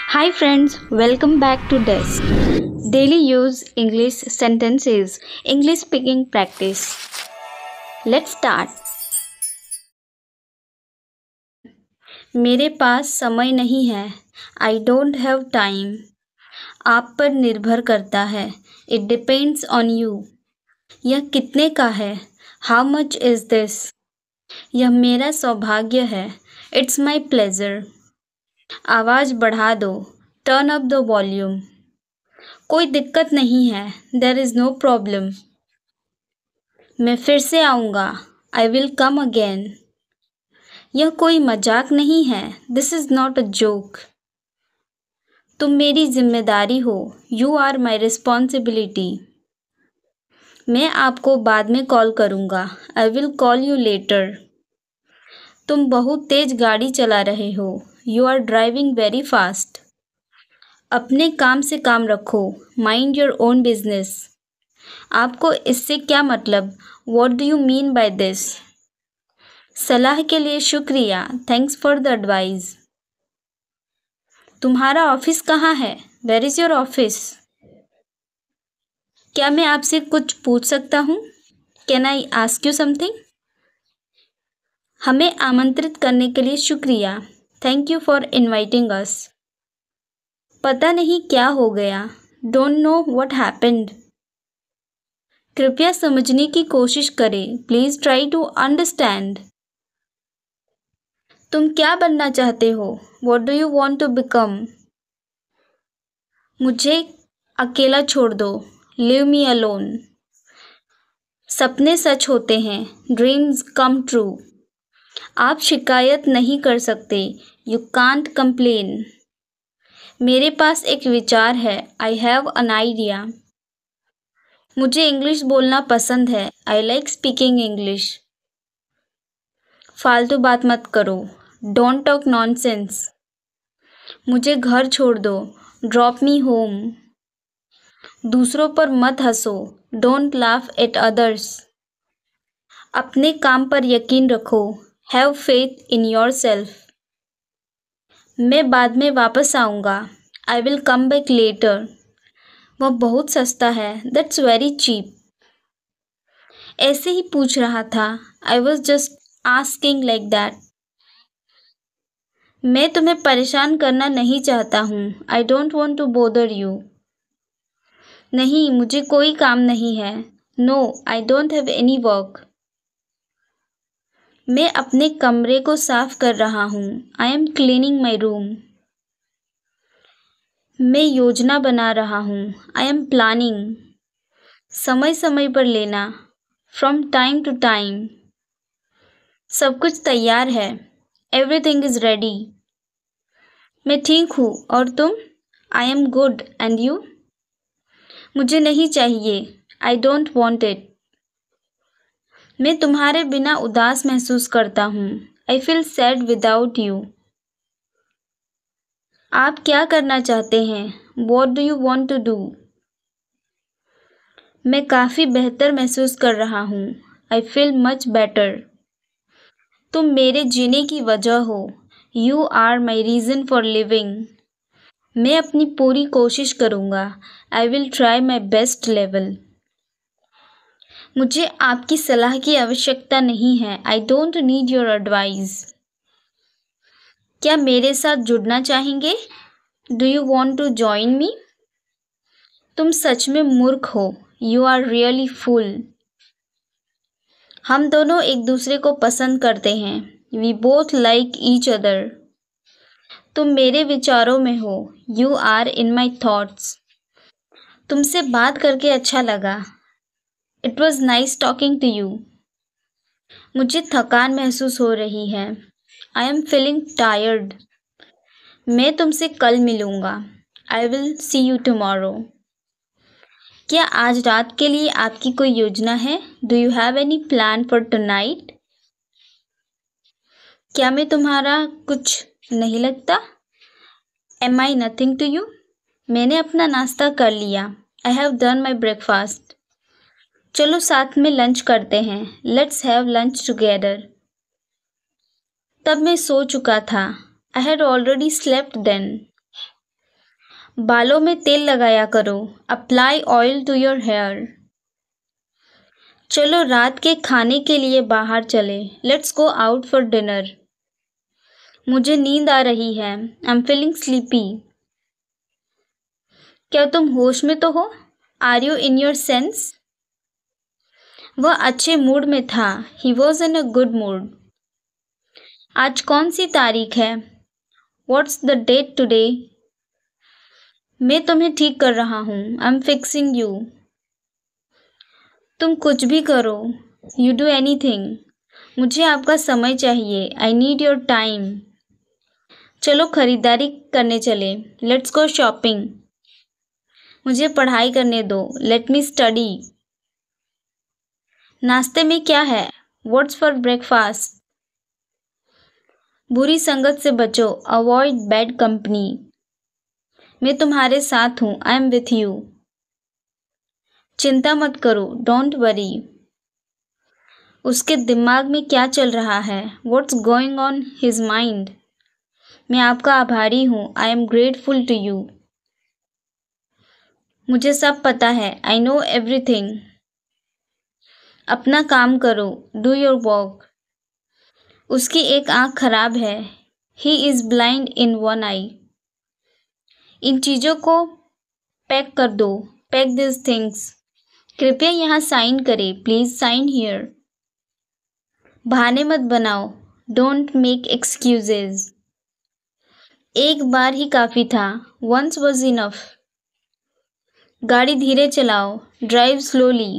Hi friends, welcome back to Desk. Daily use English sentences, English speaking practice. Let's start. मेरे पास समय नहीं है. I don't have time. आप पर निर्भर करता है. It depends on you. यह कितने का है? How much is this? यह मेरा सौभाग्य है. It's my pleasure. आवाज़ बढ़ा दो. Turn up the volume. कोई दिक्कत नहीं है. There is no problem. मैं फिर से आऊँगा. I will come again. यह कोई मजाक नहीं है. This is not a joke. तुम मेरी जिम्मेदारी हो. You are my responsibility. मैं आपको बाद में कॉल करूँगा. I will call you later. तुम बहुत तेज गाड़ी चला रहे हो. You are driving very fast. अपने काम से काम रखो. Mind your own business. आपको इससे क्या मतलब? What do you mean by this? सलाह के लिए शुक्रिया. Thanks for the advice. तुम्हारा ऑफिस कहाँ है? Where is your office? क्या मैं आपसे कुछ पूछ सकता हूँ? Can I ask you something? हमें आमंत्रित करने के लिए शुक्रिया. Thank you for inviting us. पता नहीं क्या हो गया. Don't know what happened. कृपया समझने की कोशिश करें. Please try to understand. तुम क्या बनना चाहते हो? What do you want to become? मुझे अकेला छोड़ दो. Leave me alone. सपने सच होते हैं. Dreams come true. आप शिकायत नहीं कर सकते. You can't complain. मेरे पास एक विचार है. I have an idea. मुझे इंग्लिश बोलना पसंद है. I like speaking English. फालतू बात मत करो. Don't talk nonsense. मुझे घर छोड़ दो. Drop me home. दूसरों पर मत हंसो. Don't laugh at others. अपने काम पर यकीन रखो. Have faith in yourself. मैं बाद में वापस आऊँगा. I will come back later. वह बहुत सस्ता है. That's very cheap. ऐसे ही पूछ रहा था. I was just asking like that. मैं तुम्हें परेशान करना नहीं चाहता हूँ. I don't want to bother you. नहीं, मुझे कोई काम नहीं है. No, I don't have any work. मैं अपने कमरे को साफ कर रहा हूँ. I am cleaning my room. मैं योजना बना रहा हूँ. I am planning. समय समय पर लेना. From time to time. सब कुछ तैयार है. Everything is ready. मैं ठीक हूँ और तुम? I am good and you? मुझे नहीं चाहिए. I don't want it. मैं तुम्हारे बिना उदास महसूस करता हूँ. I feel sad without you. आप क्या करना चाहते हैं? What do you want to do? मैं काफ़ी बेहतर महसूस कर रहा हूँ. I feel much better. तुम मेरे जीने की वजह हो. You are my reason for living. मैं अपनी पूरी कोशिश करूँगा. I will try my best level. मुझे आपकी सलाह की आवश्यकता नहीं है. I don't need your advice. क्या मेरे साथ जुड़ना चाहेंगे? Do you want to join me? तुम सच में मूर्ख हो. You are really fool. हम दोनों एक दूसरे को पसंद करते हैं. We both like each other. तुम मेरे विचारों में हो. You are in my thoughts. तुमसे बात करके अच्छा लगा. It was nice talking to you. मुझे थकान महसूस हो रही है. I am feeling tired. मैं तुमसे कल मिलूँगा. I will see you tomorrow. क्या आज रात के लिए आपकी कोई योजना है? Do you have any plan for tonight? क्या मैं तुम्हारा कुछ नहीं लगता? Am I nothing to you? मैंने अपना नाश्ता कर लिया. I have done my breakfast. चलो साथ में लंच करते हैं. Let's have lunch together. तब मैं सो चुका था। I had already slept then. बालों में तेल लगाया करो। Apply oil to your hair. चलो रात के खाने के लिए बाहर चले। Let's go out for dinner. मुझे नींद आ रही है। I am feeling sleepy. क्या तुम होश में तो हो? Are you in your sense? वह अच्छे मूड में था। He was in a good mood. आज कौन सी तारीख है? What's the date today? मैं तुम्हें ठीक कर रहा हूँ। I am fixing you. तुम कुछ भी करो। You do anything. मुझे आपका समय चाहिए। I need your time. चलो खरीदारी करने चले। Let's go shopping. मुझे पढ़ाई करने दो। Let me study. नाश्ते में क्या है? What's for breakfast? बुरी संगत से बचो। Avoid bad company. मैं तुम्हारे साथ हूँ। I am with you. चिंता मत करो। Don't worry. उसके दिमाग में क्या चल रहा है? What's going on his mind? मैं आपका आभारी हूँ। I am grateful to you. मुझे सब पता है। I know everything. अपना काम करो। Do your work. उसकी एक आंख खराब है। He is blind in one eye. इन चीज़ों को पैक कर दो। Pack this things. कृपया यहाँ साइन करें। Please sign here. बहाने मत बनाओ। Don't make excuses. एक बार ही काफ़ी था। Once was enough. गाड़ी धीरे चलाओ। Drive slowly.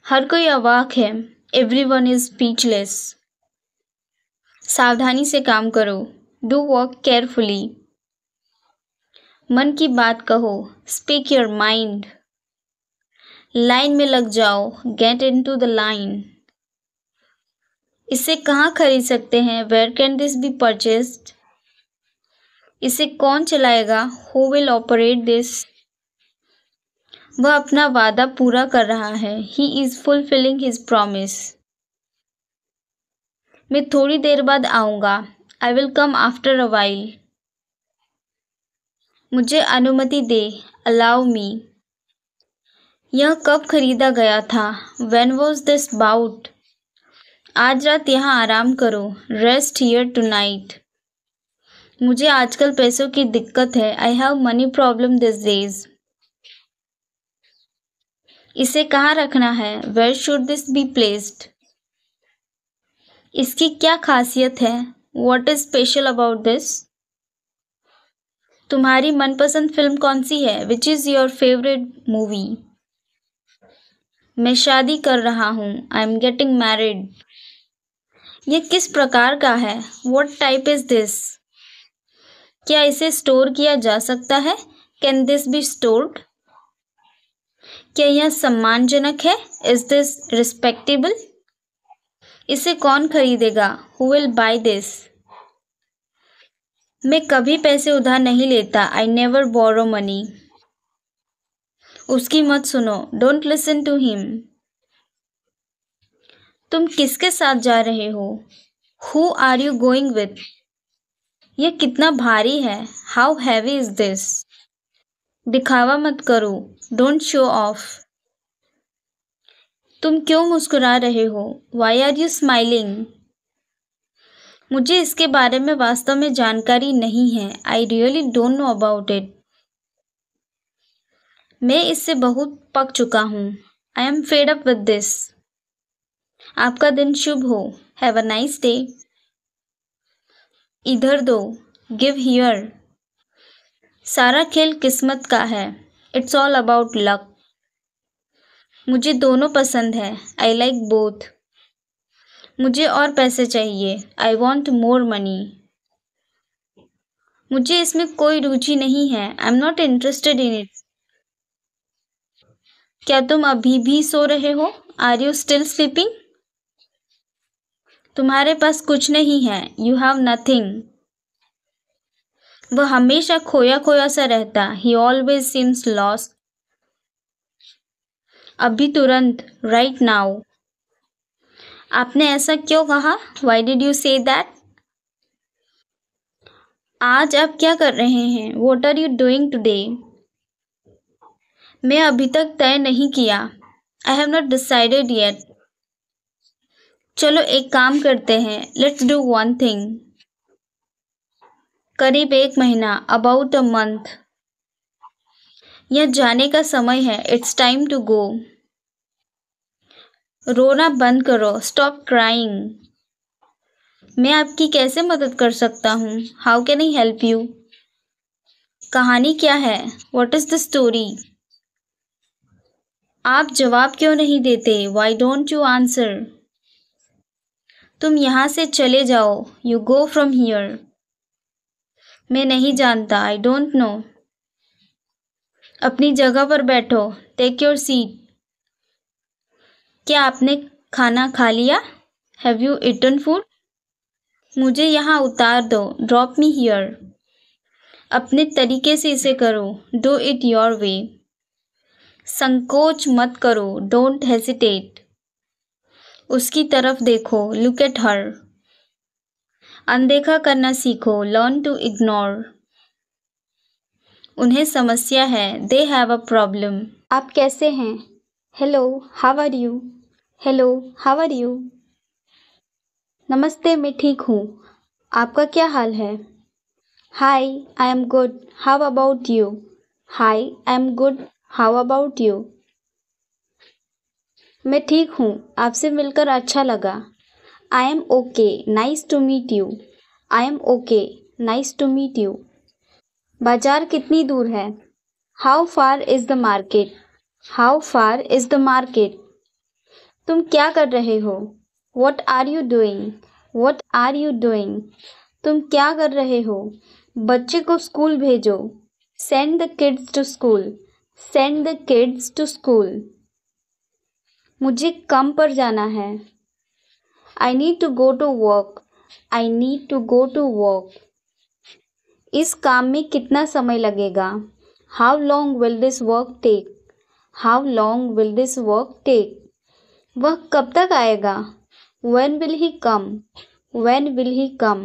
हर कोई अवाक है। Everyone is speechless. सावधानी से काम करो। Do work carefully. मन की बात कहो। Speak your mind. लाइन में लग जाओ। Get into the line. इसे कहाँ खरीद सकते हैं? Where can this be purchased? इसे कौन चलाएगा? Who will operate this? वह अपना वादा पूरा कर रहा है। He is fulfilling his promise. मैं थोड़ी देर बाद आऊँगा। I will come after a while. मुझे अनुमति दे। Allow me. यह कब खरीदा गया था? When was this bought? आज रात यहाँ आराम करो। Rest here tonight. मुझे आजकल पैसों की दिक्कत है। I have money problem this days. इसे कहाँ रखना है? Where should this be placed? इसकी क्या खासियत है? What is special about this? तुम्हारी मनपसंद फिल्म कौन सी है? Which is your favourite movie? मैं शादी कर रहा हूँ। I am getting married. यह किस प्रकार का है? What type is this? क्या इसे स्टोर किया जा सकता है? Can this be stored? क्या यह सम्मानजनक है? Is this respectable? इसे कौन खरीदेगा? Who will buy this? मैं कभी पैसे उधार नहीं लेता। I never borrow money. उसकी मत सुनो। Don't listen to him. तुम किसके साथ जा रहे हो? Who are you going with? यह कितना भारी है? How heavy is this? दिखावा मत करो। Don't show off. तुम क्यों मुस्कुरा रहे हो? Why are you smiling? मुझे इसके बारे में वास्तव में जानकारी नहीं है। I really don't know about it. मैं इससे बहुत पक चुका हूँ। I am fed up with this. आपका दिन शुभ हो। Have a nice day. इधर दो। Give here. सारा खेल किस्मत का है। It's all about luck. मुझे दोनों पसंद है। I like both. मुझे और पैसे चाहिए। आई वॉन्ट मोर मनी। मुझे इसमें कोई रुचि नहीं है। I am not interested in it. क्या तुम अभी भी सो रहे हो? Are you still sleeping? तुम्हारे पास कुछ नहीं है। You have nothing. वह हमेशा खोया खोया सा रहता। He always seems lost. अभी तुरंत। Right now. आपने ऐसा क्यों कहा? Why did you say that? आज आप क्या कर रहे हैं? What are you doing today? मैं अभी तक तय नहीं किया। I have not decided yet. चलो एक काम करते हैं। Let's do one thing. करीब 1 महीना, about a month. यह जाने का समय है। It's time to go. रोना बंद करो। Stop crying. मैं आपकी कैसे मदद कर सकता हूँ? How can I help you? कहानी क्या है? What is the story? आप जवाब क्यों नहीं देते? Why don't you answer? तुम यहाँ से चले जाओ। You go from here. मैं नहीं जानता। I don't know. अपनी जगह पर बैठो। Take your seat. क्या आपने खाना खा लिया? Have you eaten food? मुझे यहाँ उतार दो। Drop me here. अपने तरीके से इसे करो। Do it your way. संकोच मत करो। Don't hesitate. उसकी तरफ देखो। Look at her. अनदेखा करना सीखो। Learn to ignore. उन्हें समस्या है। They have a problem. आप कैसे हैं? Hello, how are you? Hello, how are you? नमस्ते, मैं ठीक हूँ। आपका क्या हाल है? Hi, I am good. How about you? Hi, I am good. How about you? मैं ठीक हूँ। आपसे मिलकर अच्छा लगा। I am okay. Nice to meet you. I am okay. Nice to meet you. बाजार कितनी दूर है? How far is the market? How far is the market? तुम क्या कर रहे हो? What are you doing? What are you doing? तुम क्या कर रहे हो? बच्चे को स्कूल भेजो। Send the kids to school. Send the kids to school. मुझे काम पर जाना है। I need to go to work. I need to go to work. इस काम में कितना समय लगेगा? How long will this work take? How long will this work take? वह कब तक आएगा? When will he come? When will he come?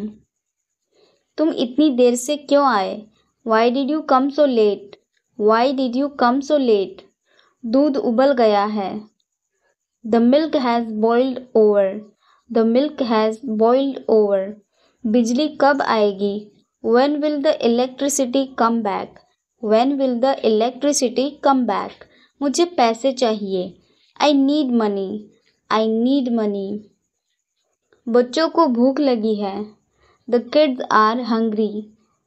तुम इतनी देर से क्यों आए? Why did you come so late? Why did you come so late? दूध उबल गया है। The milk has boiled over. The milk has boiled over. बिजली कब आएगी? When will the electricity come back? When will the electricity come back? मुझे पैसे चाहिए। I need money. I need money. बच्चों को भूख लगी है। The kids are hungry.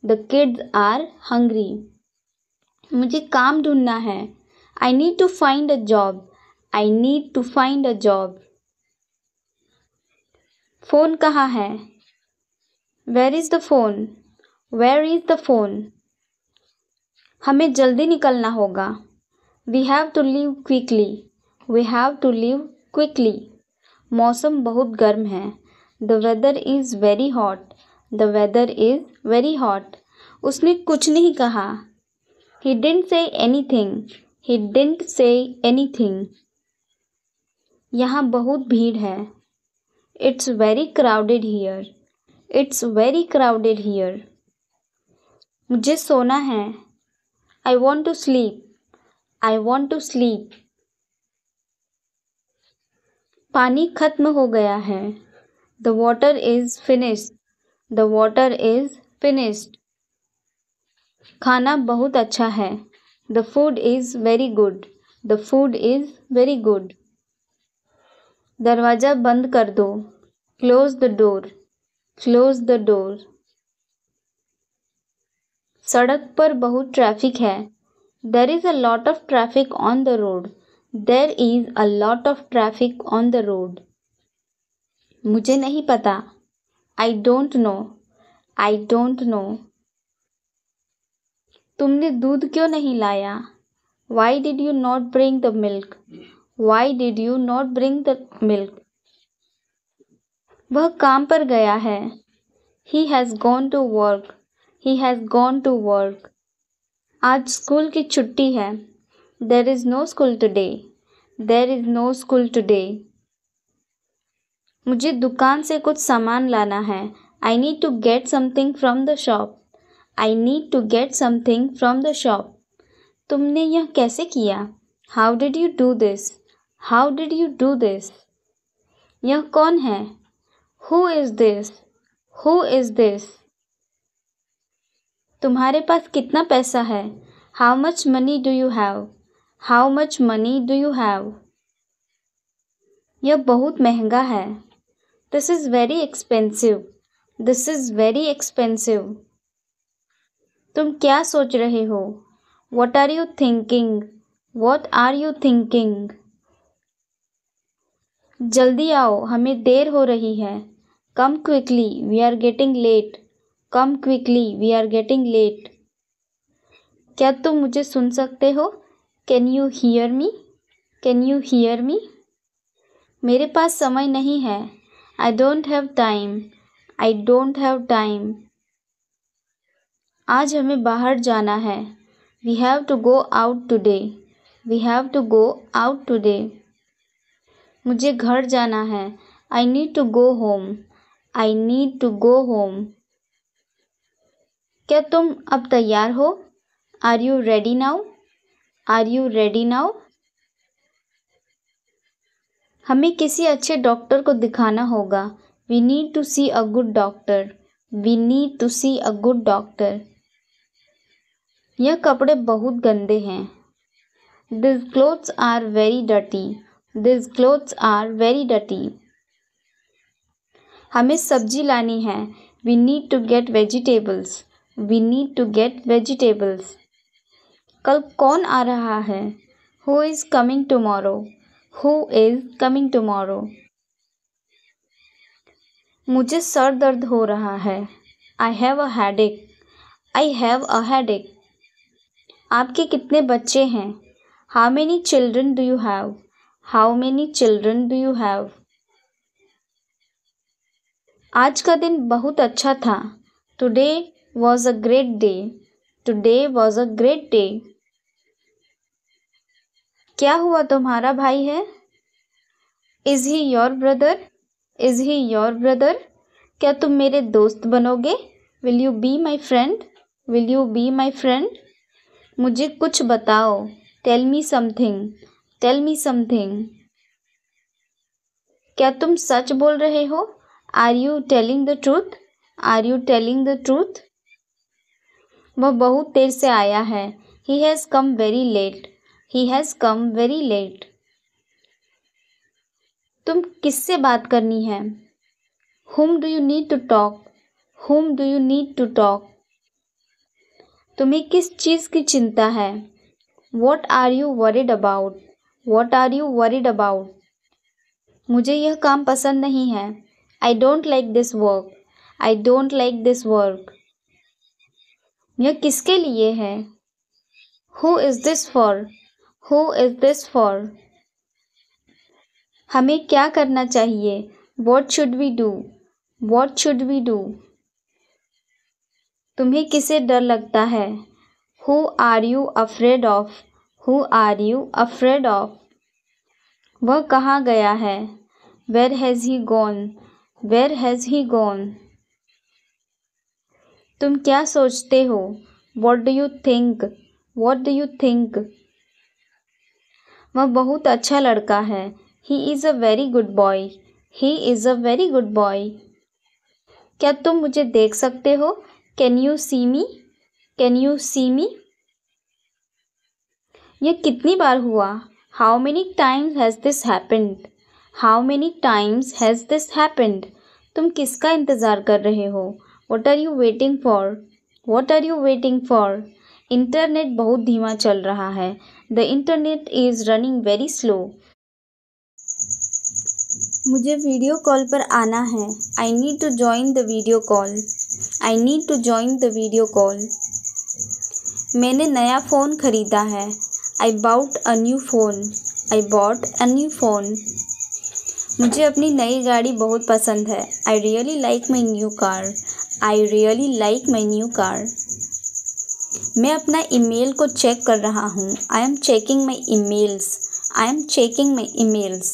The kids are hungry. मुझे काम ढूंढना है। I need to find a job. I need to find a job. Phone कहाँ है? Where is the phone? Where is the phone? हमें जल्दी निकलना होगा। We have to leave quickly. We have to leave quickly. मौसम बहुत गर्म है। The weather is very hot. The weather is very hot. उसने कुछ नहीं कहा। He didn't say anything. He didn't say anything. यहाँ बहुत भीड़ है। It's very crowded here. It's very crowded here. मुझे सोना है। I want to sleep. I want to sleep. पानी खत्म हो गया है। The water is finished. The water is finished. खाना बहुत अच्छा है। The food is very good. The food is very good. दरवाज़ा बंद कर दो। Close the door. Close the door. सड़क पर बहुत ट्रैफिक है। There is a lot of traffic on the road. There is a lot of traffic on the road. मुझे नहीं पता। I don't know. I don't know. तुमने दूध क्यों नहीं लाया? Why did you not bring the milk? Why did you not bring the milk? वह काम पर गया है। He has gone to work. He has gone to work. आज स्कूल की छुट्टी है। There is no school today. There is no school today. मुझे दुकान से कुछ सामान लाना है। I need to get something from the shop. I need to get something from the shop. तुमने यह कैसे किया? How did you do this? How did you do this? यह कौन है? Who is this? Who is this? तुम्हारे पास कितना पैसा है? How much money do you have? How much money do you have? यह बहुत महंगा है। This is very expensive. This is very expensive. तुम क्या सोच रहे हो? What are you thinking? What are you thinking? जल्दी आओ, हमें देर हो रही है। Come quickly, we are getting late. Come quickly, we are getting late. क्या तुम मुझे सुन सकते हो? Can you hear me? Can you hear me? मेरे पास समय नहीं है। I don't have time. I don't have time. आज हमें बाहर जाना है। We have to go out today. We have to go out today. मुझे घर जाना है। I need to go home. I need to go home. क्या तुम अब तैयार हो? Are you ready now? Are you ready now? हमें किसी अच्छे डॉक्टर को दिखाना होगा। We need to see a good doctor. We need to see a good doctor. यह कपड़े बहुत गंदे हैं। This clothes are very dirty. This clothes are very dirty. हमें सब्जी लानी है। We need to get vegetables. We need to get vegetables. कल कौन आ रहा है? Who is coming tomorrow? Who is coming tomorrow? मुझे सर दर्द हो रहा है। I have a headache. I have a headache. आपके कितने बच्चे हैं? How many children do you have? How many children do you have? आज का दिन बहुत अच्छा था। Today was a great day. Today was a great day. क्या हुआ, तुम्हारा भाई है? Is he your brother? Is he your brother? क्या तुम मेरे दोस्त बनोगे? Will you be my friend? Will you be my friend? मुझे कुछ बताओ। Tell me something. Tell me something. क्या तुम सच बोल रहे हो? Are you telling the truth? Are you telling the truth? वह बहुत देर से आया है। He has come very late. He has come very late. तुम किससे बात करनी है? Whom do you need to talk? Whom do you need to talk? तुम्हें किस चीज़ की चिंता है? What are you worried about? What are you worried about? मुझे यह काम पसंद नहीं है। I don't like this work. I don't like this work. यह किसके लिए है? Who is this for? Who is this for? हमें क्या करना चाहिए? What should we do? What should we do? तुम्हें किसे डर लगता है? Who are you afraid of? Who are you afraid of? वह कहाँ गया है? Where has he gone? Where has he gone? तुम क्या सोचते हो? What do you think? What do you think? वह बहुत अच्छा लड़का है। He is a very good boy. He is a very good boy. क्या तुम मुझे देख सकते हो? Can you see me? Can you see me? यह कितनी बार हुआ? How many times has this happened? How many times has this happened? तुम किसका इंतज़ार कर रहे हो? What are you waiting for? What are you waiting for? Internet बहुत धीमा चल रहा है। The internet is running very slow. मुझे वीडियो कॉल पर आना है। I need to join the video call. I need to join the video call. मैंने नया फ़ोन खरीदा है। I bought a new phone. I bought a new phone. मुझे अपनी नई गाड़ी बहुत पसंद है। I really like my new car. I really like my new car. मैं अपना ईमेल को चेक कर रहा हूँ। I am checking my emails. I am checking my emails.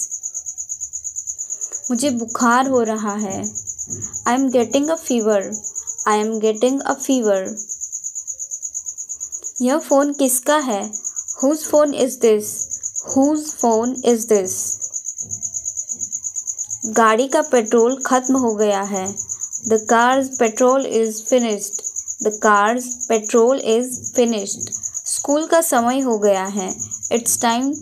मुझे बुखार हो रहा है। I am getting a fever. I am getting a fever. यह फ़ोन किसका है? Whose phone is this? Whose phone is this? गाड़ी का पेट्रोल खत्म हो गया है। The car's petrol is finished. The car's petrol is finished. School का समय हो गया है। It's time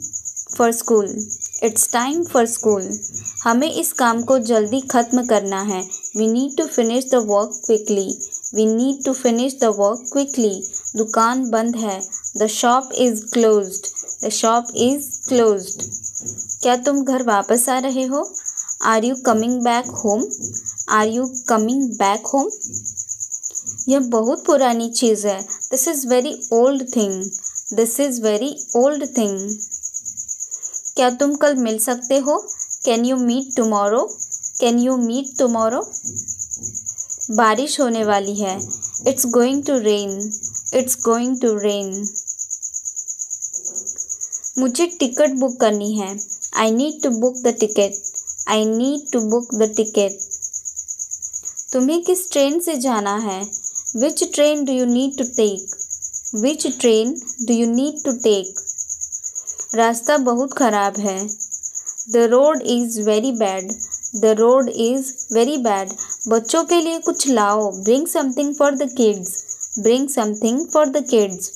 for school. It's time for school. हमें इस काम को जल्दी ख़त्म करना है। We need to finish the work quickly. We need to finish the work quickly. दुकान बंद है। The shop is closed. The shop is closed. क्या तुम घर वापस आ रहे हो? Are you coming back home? Are you coming back home? यह बहुत पुरानी चीज़ है। This is very old thing. This is very old thing. क्या तुम कल मिल सकते हो? Can you meet tomorrow? Can you meet tomorrow? बारिश होने वाली है। It's going to rain. It's going to rain. मुझे टिकट बुक करनी है। I need to book the ticket. I need to book the ticket. तुम्हें किस ट्रेन से जाना है? Which train do you need to take? Which train do you need to take? रास्ता बहुत ख़राब है। The road is very bad. The road is very bad. बच्चों के लिए कुछ लाओ। Bring something for the kids. Bring something for the kids.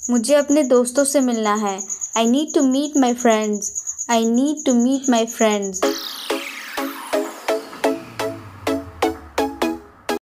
मुझे अपने दोस्तों से मिलना है। I need to meet my friends. I need to meet my friends.